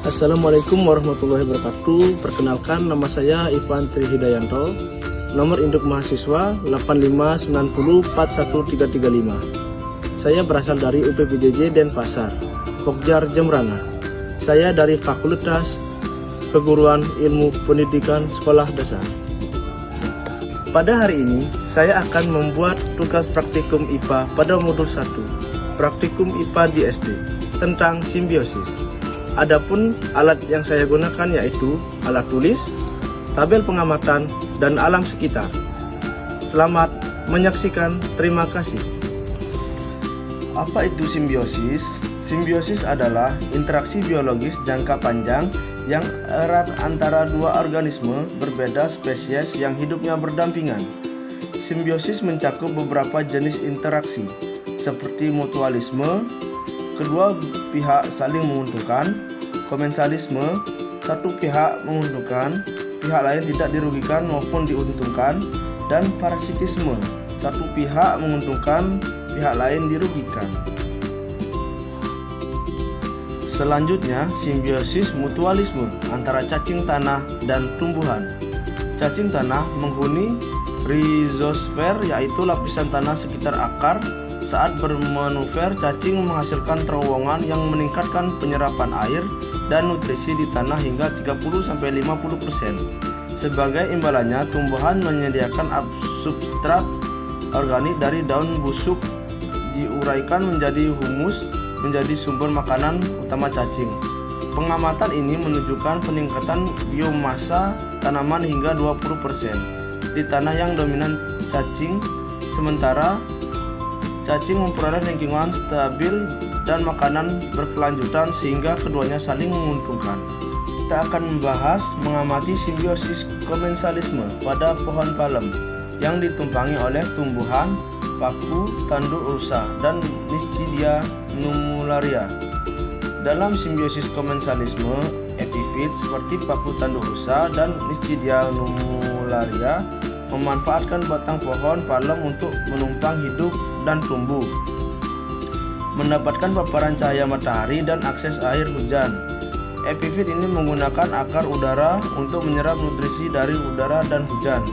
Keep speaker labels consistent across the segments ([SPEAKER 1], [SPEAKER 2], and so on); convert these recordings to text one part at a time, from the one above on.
[SPEAKER 1] Assalamualaikum warahmatullahi wabarakatuh. Perkenalkan, nama saya Ivan Trihidayanto. Nomor induk mahasiswa 85904135. Saya berasal dari UPPJJ Denpasar, Pokjar Jembrana. Saya dari Fakultas Keguruan Ilmu Pendidikan Sekolah Dasar. Pada hari ini, saya akan membuat tugas praktikum IPA pada modul 1, praktikum IPA di SD, tentang simbiosis. Adapun alat yang saya gunakan yaitu alat tulis, tabel pengamatan, dan alam sekitar. Selamat menyaksikan, terima kasih. Apa itu simbiosis? Simbiosis adalah interaksi biologis jangka panjang yang erat antara dua organisme berbeda spesies yang hidupnya berdampingan. Simbiosis mencakup beberapa jenis interaksi, seperti mutualisme, kedua pihak saling menguntungkan, komensalisme, satu pihak menguntungkan, pihak lain tidak dirugikan maupun diuntungkan, dan parasitisme, satu pihak menguntungkan, pihak lain dirugikan. Selanjutnya, simbiosis mutualisme antara cacing tanah dan tumbuhan. Cacing tanah menghuni rizosfer, yaitu lapisan tanah sekitar akar. Saat bermanuver, cacing menghasilkan terowongan yang meningkatkan penyerapan air dan nutrisi di tanah hingga 30-50%. Sebagai imbalannya, tumbuhan menyediakan substrat organik dari daun busuk diuraikan menjadi humus, menjadi sumber makanan utama cacing. Pengamatan ini menunjukkan peningkatan biomasa tanaman hingga 20% di tanah yang dominan cacing, sementara cacing memperoleh lingkungan stabil dan makanan berkelanjutan sehingga keduanya saling menguntungkan. Kita akan membahas mengamati simbiosis komensalisme pada pohon palem yang ditumpangi oleh tumbuhan, paku, tanduk rusa, dan Niscidia numularia. Dalam simbiosis komensalisme, epifit seperti paku tanduk rusa dan Niscidia numularia memanfaatkan batang pohon palem untuk menumpang hidup dan tumbuh, mendapatkan paparan cahaya matahari dan akses air hujan. Epifit ini menggunakan akar udara untuk menyerap nutrisi dari udara dan hujan,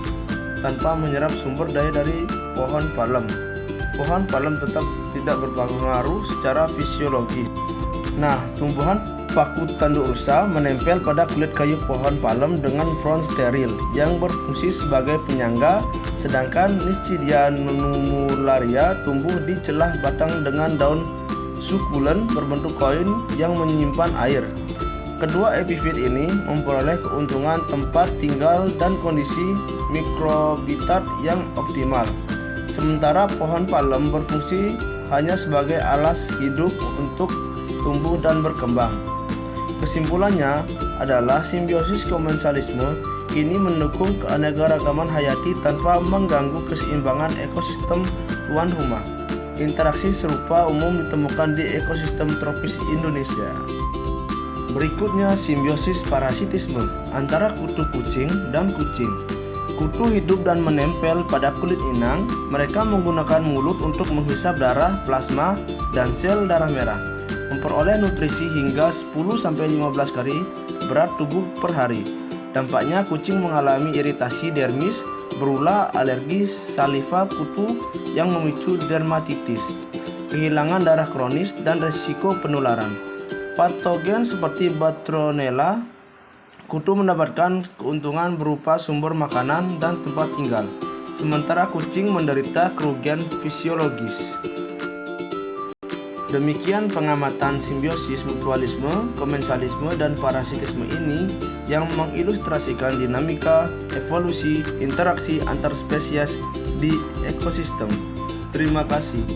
[SPEAKER 1] tanpa menyerap sumber daya dari pohon palem. Pohon palem tetap tidak berpengaruh secara fisiologis. Nah, tumbuhan paku tanduk rusa menempel pada kulit kayu pohon palem dengan front steril yang berfungsi sebagai penyangga, sedangkan Niscidia numularia tumbuh di celah batang dengan daun sukulen berbentuk koin yang menyimpan air. Kedua epifit ini memperoleh keuntungan tempat tinggal dan kondisi mikrobitat yang optimal, sementara pohon palem berfungsi hanya sebagai alas hidup untuk tumbuh dan berkembang. Kesimpulannya adalah simbiosis komensalisme ini mendukung keanekaragaman hayati tanpa mengganggu keseimbangan ekosistem tuan rumah. Interaksi serupa umum ditemukan di ekosistem tropis Indonesia. Berikutnya, simbiosis parasitisme antara kutu kucing dan kucing. Kutu hidup dan menempel pada kulit inang. Mereka menggunakan mulut untuk menghisap darah, plasma, dan sel darah merah, memperoleh nutrisi hingga 10-15 kali berat tubuh per hari. Dampaknya, kucing mengalami iritasi dermis, berulah, alergi saliva kutu yang memicu dermatitis, kehilangan darah kronis, dan risiko penularan. Patogen seperti Bartonella kutu mendapatkan keuntungan berupa sumber makanan dan tempat tinggal, sementara kucing menderita kerugian fisiologis. Demikian pengamatan simbiosis mutualisme, komensalisme, dan parasitisme ini yang mengilustrasikan dinamika, evolusi, interaksi antar spesies di ekosistem. Terima kasih.